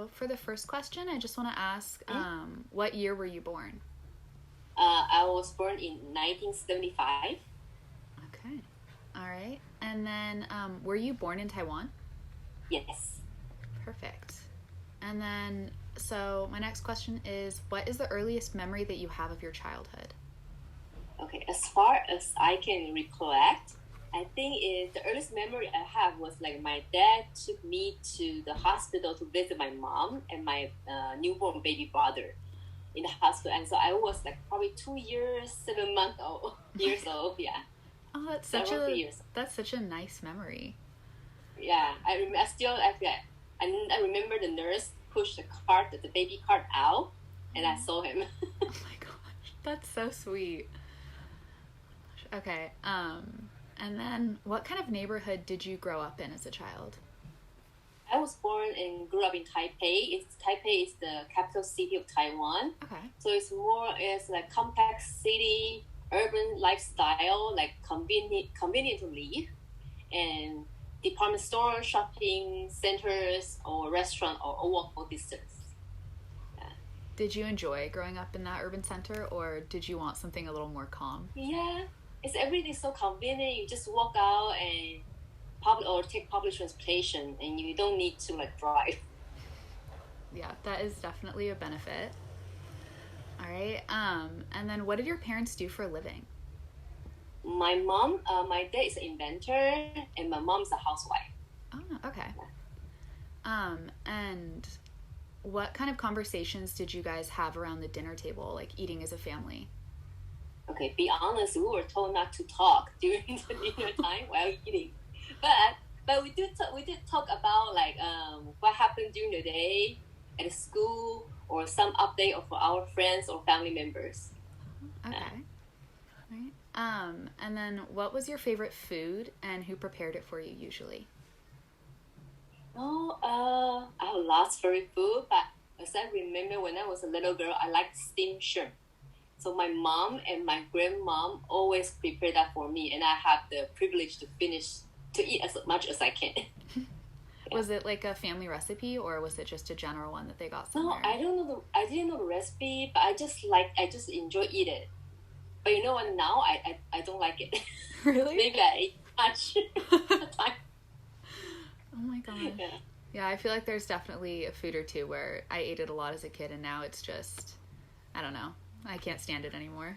So for the first question, I just want to ask, what year were you born? I was born in 1975. Okay. All right. And then were you born in Taiwan? Yes. Perfect. And then, so my next question is, what is the earliest memory that you have of your childhood? Okay, as far as I can recollect, I think the earliest memory I have was like my dad took me to the hospital to visit my mom and my newborn baby brother in the hospital, and so I was like probably 2 years, 7 months old, years old. Yeah, Oh, several years. that's such a nice memory. Yeah, I still I forget. I remember the nurse pushed the baby cart out, and I saw him. Oh my gosh, that's so sweet. Okay. And then what kind of neighborhood did you grow up in as a child? I was born and grew up in Taipei. Taipei is the capital city of Taiwan. Okay. So it's like compact city, urban lifestyle, like convenient to live, and department store, shopping centers, or restaurant, or walkable distance. Yeah. Did you enjoy growing up in that urban center, or did you want something a little more calm? Yeah, it's everything so convenient. You just walk out and take public transportation, and you don't need to like drive. Yeah, that is definitely a benefit. All right. And then what did your parents do for a living? My dad is an inventor, and my mom is a housewife. Oh, okay. And what kind of conversations did you guys have around the dinner table, like eating as a family? Okay, be honest, we were told not to talk during the dinner time while eating, but we did talk about like what happened during the day at school or some update of our friends or family members. Okay. Right. And then what was your favorite food and who prepared it for you usually? Oh, I have lots of favorite food, but as I remember when I was a little girl, I liked steamed shrimp. So my mom and my grandmom always prepare that for me, and I have the privilege to eat as much as I can. Was it like a family recipe, or was it just a general one that they got No, somewhere? I didn't know the recipe, but I just enjoy eat it. But you know what? Now I don't like it. Really? Maybe I ate much. Oh my gosh. Yeah. Yeah, I feel like there's definitely a food or two where I ate it a lot as a kid, and now it's just, I don't know. I can't stand it anymore.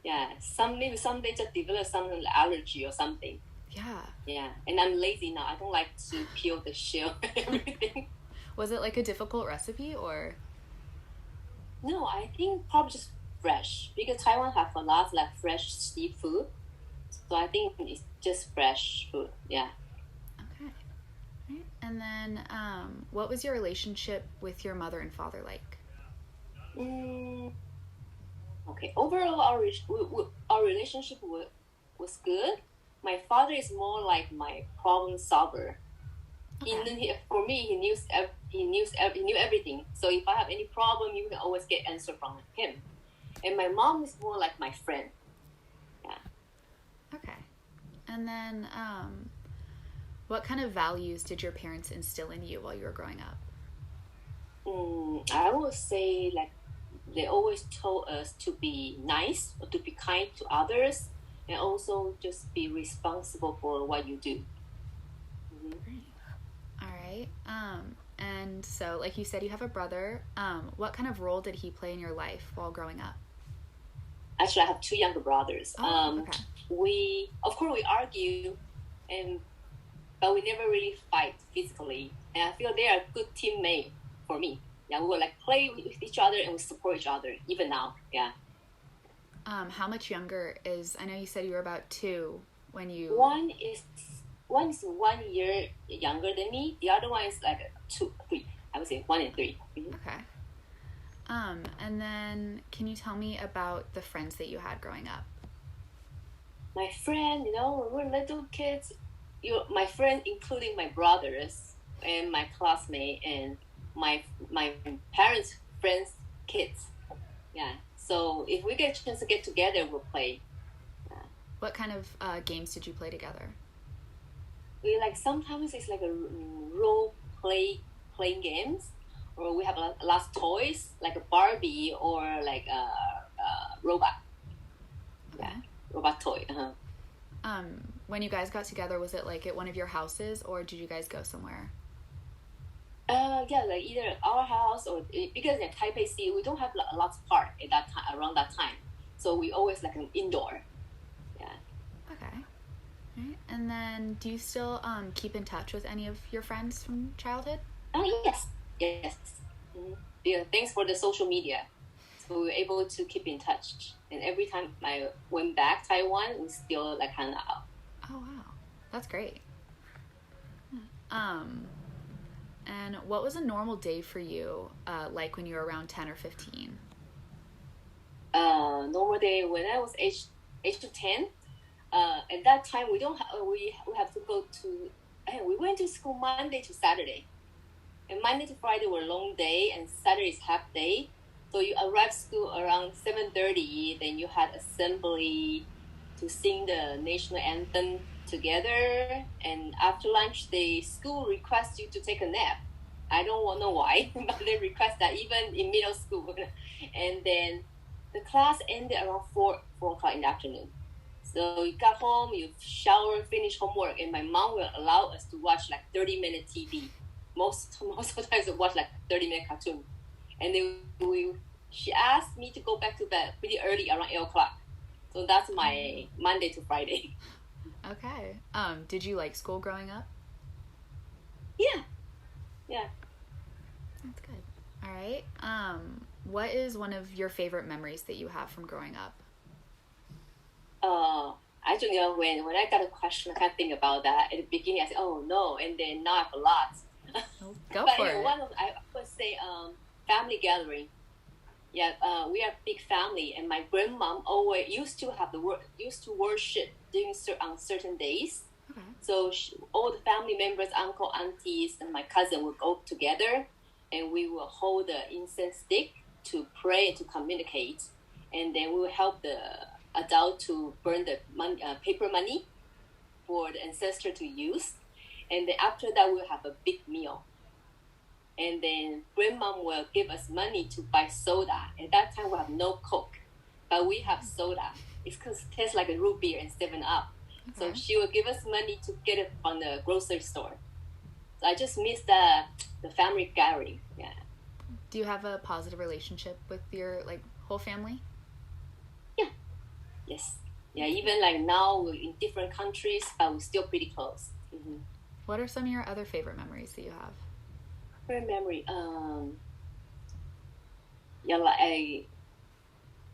Yeah, maybe someday just develop some allergy or something. Yeah. Yeah, and I'm lazy now. I don't like to peel the shell and everything. Was it like a difficult recipe, or? No, I think probably just fresh because Taiwan have a lot of like fresh seafood, so I think it's just fresh food. Yeah. Okay. Right. And then, what was your relationship with your mother and father like? Mm, okay. Overall, our relationship was good. My father is more like my problem solver. Okay. For me, he knew everything. So if I have any problem, you can always get answer from him. And my mom is more like my friend. Yeah. Okay. And then, what kind of values did your parents instill in you while you were growing up? I would say like they always told us to be nice or to be kind to others, and also just be responsible for what you do. Mm-hmm. Great. All right. And so, like you said, you have a brother. What kind of role did he play in your life while growing up? Actually, I have two younger brothers. Oh, okay. We of course we argue, and but we never really fight physically. And I feel they are a good teammate for me. Yeah, we will like play with each other and we support each other even now. Yeah. How much younger is? I know you said you were about 2 when you. One is 1 year younger than me. The other one is like 2, 3. I would say 1 and 3. Mm-hmm. Okay. And then can you tell me about the friends that you had growing up? My friend, when we were little kids, my friend, including my brothers and my classmate and my parents' friends' kids. Yeah. So if we get a chance to get together, we'll play. Yeah. What kind of games did you play together? We like sometimes it's like a role playing games. or we have a lot of toys like a Barbie or like a robot. Okay. Yeah, robot toy. When you guys got together, was it like at one of your houses, or did you guys go somewhere? Yeah, like either our house or because in Taipei City we don't have a lot of park at that time around that time, so we always like an indoor. Yeah. Okay. All right. And then, do you still keep in touch with any of your friends from childhood? Oh yes, yes. Mm-hmm. Yeah, thanks for the social media. So we were able to keep in touch, and every time I went back Taiwan, we still like hang out. Oh wow, that's great. Um, and what was a normal day for you, like when you were around 10 or 15? Normal day when I was age to 10. At that time we don't we have to go to. We went to school Monday to Saturday, and Monday to Friday were long day, and Saturday is half day. So you arrive school around 7:30. Then you had assembly to sing the national anthem together, and after lunch the school requests you to take a nap. I don't know why, but they request that even in middle school. And then the class ended around 4 o'clock in the afternoon. So you got home, you shower, finish homework, and my mom will allow us to watch like 30-minute TV. Most of the times we watch like 30-minute cartoon. And then she asked me to go back to bed pretty early, around 8 o'clock. So that's my Monday to Friday. Okay. Did you like school growing up? Yeah. That's good. All right. What is one of your favorite memories that you have from growing up? Actually, when I got a question, I can't think about that. At the beginning, I said, "Oh no," and then now I have a lot. Go but for it. I would say family gathering. Yeah, we are a big family, and my grandmom always used to worship during on certain days. Okay. So all the family members, uncle, aunties, and my cousin will go together, and we will hold the incense stick to pray and to communicate, and then we will help the adult to burn the paper money for the ancestor to use, and then after that we'll have a big meal. And then grandmom will give us money to buy soda. At that time we have no Coke, but we have soda. It tastes like a root beer and 7-Up. Okay. So she will give us money to get it from the grocery store. So I just miss the family gathering. Yeah. Do you have a positive relationship with your whole family? Yeah. Yes. Yeah. Even like now we're in different countries, but we're still pretty close. Mm-hmm. What are some of your other favorite memories that you have? Memory. Yeah, like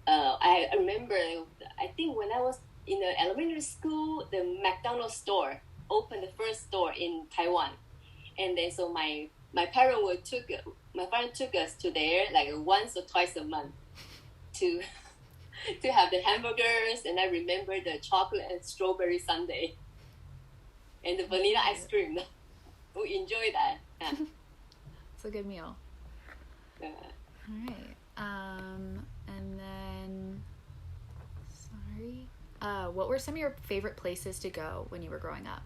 I remember. I think when I was in the elementary school, the McDonald's store opened the first store in Taiwan, and then so my parents took us to there like once or twice a month to have the hamburgers, and I remember the chocolate and strawberry sundae and the vanilla ice cream. We enjoy that. Yeah. It's a good meal. Yeah. All right. And then, what were some of your favorite places to go when you were growing up?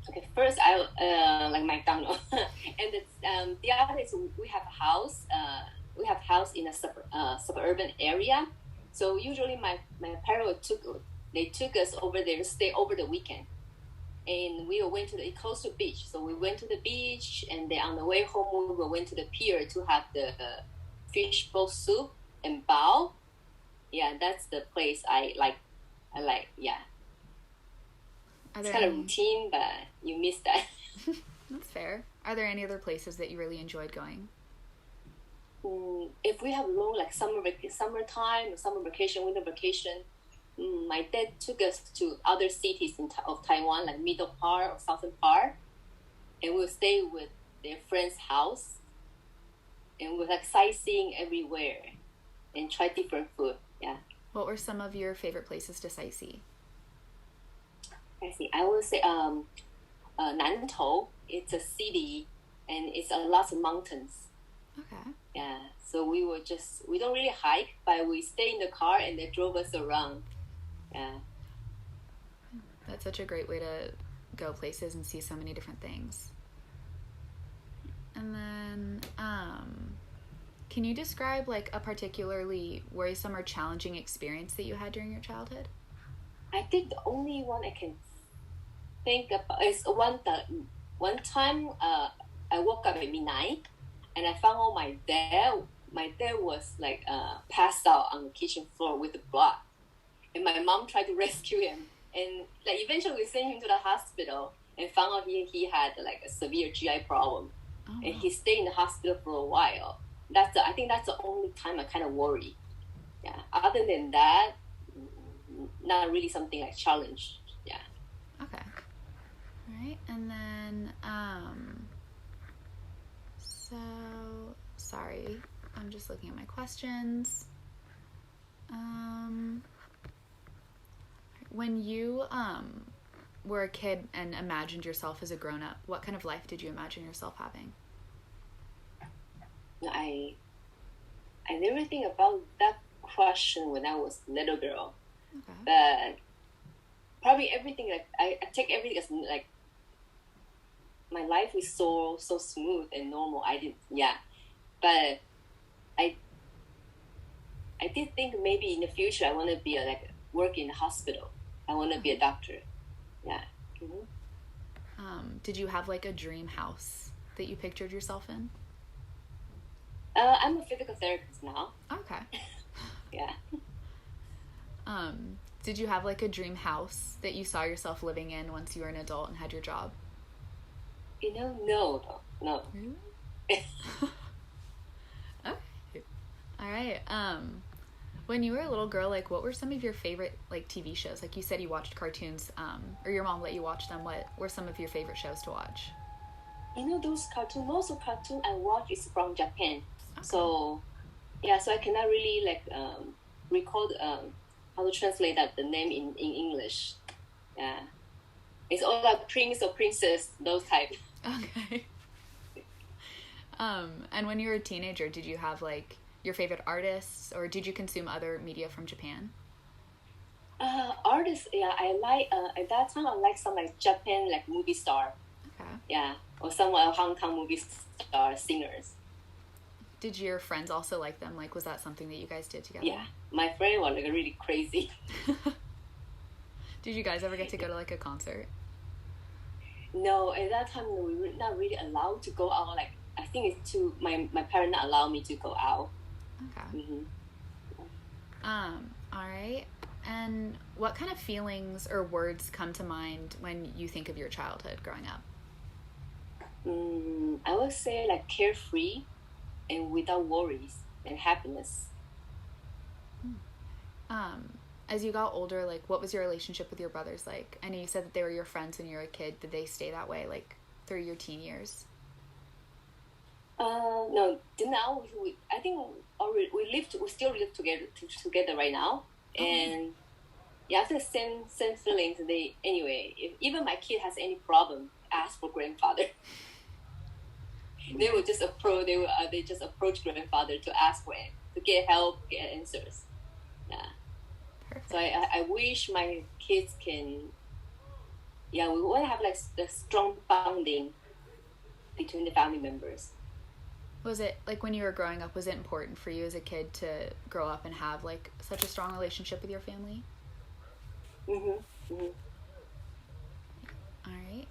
Okay, first I like McDonald's, and the other is we have a house. We have house in a suburban area, so usually my parents took us over there to stay over the weekend. And we went to the coastal beach. So we went to the beach, and then on the way home, we went to the pier to have the fish bowl soup and bao. Yeah, that's the place I like. Yeah. It's kind of routine, but you miss that. That's fair. Are there any other places that you really enjoyed going? If we have long, like summertime, summer vacation, winter vacation, my dad took us to other cities of Taiwan, like middle part or southern part, and we'll stay with their friend's house, and we'll like sightseeing everywhere, and try different food. Yeah. What were some of your favorite places to sightsee? I would say Nantou. It's a city, and it's a lot of mountains. Okay. Yeah. So we don't really hike, but we stay in the car and they drove us around. Yeah. That's such a great way to go places and see so many different things. And then, can you describe like a particularly worrisome or challenging experience that you had during your childhood? I think the only one I can think about is one time I woke up at midnight and I found out my dad. My dad was like passed out on the kitchen floor with the blood, and my mom tried to rescue him. And like eventually we sent him to the hospital and found out he had like a severe GI problem, and he stayed in the hospital for a while. I think that's the only time I kind of worry. Yeah. Other than that, not really something like challenge. Yeah. Okay. All right. And then, so sorry, I'm just looking at my questions. When you were a kid and imagined yourself as a grown-up, what kind of life did you imagine yourself having? I never think about that question when I was a little girl. Okay. But probably everything, like I take everything as like my life is so smooth and normal. But I did think maybe in the future I want to be work in a hospital. I want to be a doctor. Yeah. Mm-hmm. Did you have like a dream house that you pictured yourself in? I'm a physical therapist now. Okay. Yeah. Did you have like a dream house that you saw yourself living in once you were an adult and had your job? No. Really? Okay. All right. When you were a little girl, like what were some of your favorite like TV shows? Like you said you watched cartoons, or your mom let you watch them. What were some of your favorite shows to watch? Those cartoons, most of cartoon I watch is from Japan. Okay. So I cannot really recall how to translate the name in English. Yeah. It's all like prince or princess, those type. Okay. And when you were a teenager, did you have like your favorite artists, or did you consume other media from Japan? Artists, I like at that time I like some like Japan like movie star. Okay. Yeah, or some Hong Kong movie star singers. Did your friends also like them? Like, was that something that you guys did together? Yeah, my friend was like really crazy. Did you guys ever get to go to like a concert? No, at that time we were not really allowed to go out. Like I think it's too my parents not allow me to go out. Okay. Mm-hmm. All right. And what kind of feelings or words come to mind when you think of your childhood growing up? I would say like carefree and without worries and happiness. As you got older, like what was your relationship with your brothers like? I know you said that they were your friends when you were a kid. Did they stay that way like through your teen years? No. Now I think we still live together right now, and after the same feelings. If even my kid has any problem, ask for grandfather. They will just approach. They just approach grandfather to ask for it, to get help, get answers. Yeah. Perfect. So I wish my kids can. Yeah, we want to have like a strong bonding between the family members. Was it like when you were growing up, was it important for you as a kid to grow up and have like such a strong relationship with your family? Mm-hmm. Mm-hmm. All right.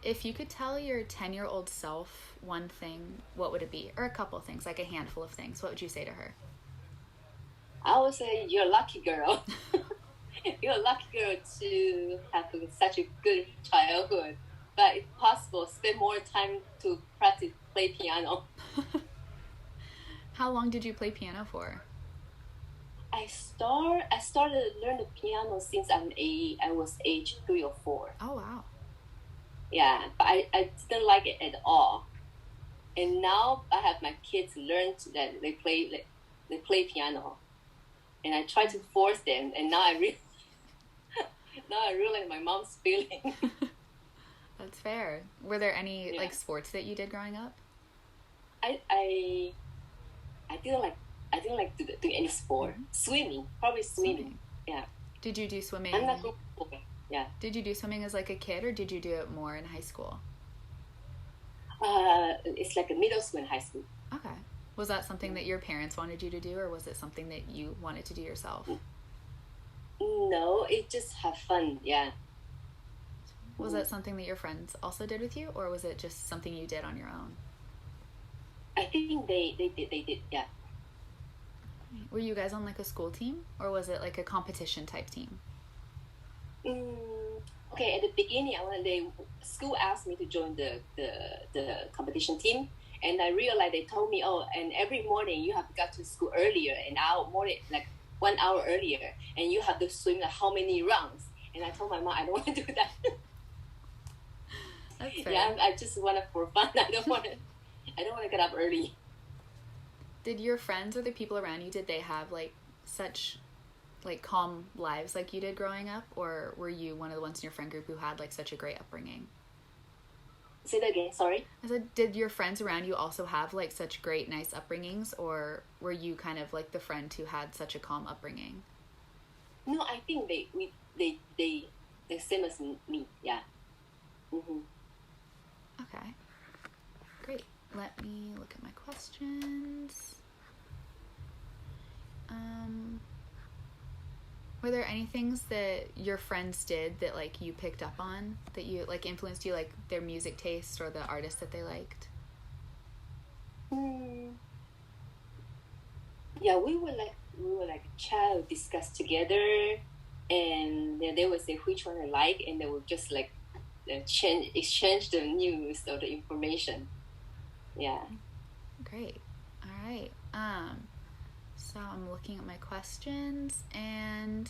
If you could tell your 10-year-old self one thing, what would it be? Or a couple of things, like a handful of things. What would you say to her? I would say you're a lucky girl. You're a lucky girl to have such a good childhood. But if possible, spend more time to play piano. How long did you play piano for? I started to learn the piano since I was age 3 or 4. Oh wow. Yeah, but I didn't like it at all. And now I have my kids learn that they play piano, and I try to force them. And now I realize my mom's feeling. That's fair. Were there any like sports that you did growing up? I didn't like to do any sport. Mm-hmm. Swimming, probably swimming. Yeah. Did you do swimming? I'm not good. Yeah. Did you do swimming as like a kid, or did you do it more in high school? It's like a middle school and high school. Okay. Was that something that your parents wanted you to do, or was it something that you wanted to do yourself? No, it just have fun. Yeah. Was that something that your friends also did with you, or was it just something you did on your own? I think they did. Yeah. Were you guys on like a school team, or was it like a competition type team? Mm, okay, at the beginning, school asked me to join the competition team, and I realized they told me, oh, and every morning you have to get to school earlier, an hour morning, like 1 hour earlier, and you have to swim like how many rounds. And I told my mom I don't want to do that. That's fair. Yeah, I just want it for fun. I don't want to. I don't want to get up early. Did your friends or the people around you, did they have like such like calm lives like you did growing up, or were you one of the ones in your friend group who had like such a great upbringing? Say that again. Sorry. I said, did your friends around you also have like such great, nice upbringings, or were you kind of like the friend who had such a calm upbringing? No, I think they the same as me. Yeah. Mm-hmm. Okay, great. Let me look at my questions. Were there any things that your friends did that like you picked up on that you like influenced you, like their music taste or the artists that they liked? Yeah, we were like child discuss together, and then they would say which one I like, and they would just like exchange the news or the information. Yeah. Great. All right. So I'm looking at my questions, and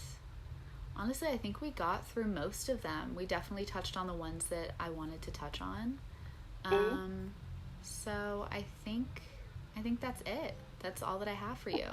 honestly, I think we got through most of them. We definitely touched on the ones that I wanted to touch on. So I think that's it. That's all that I have for you.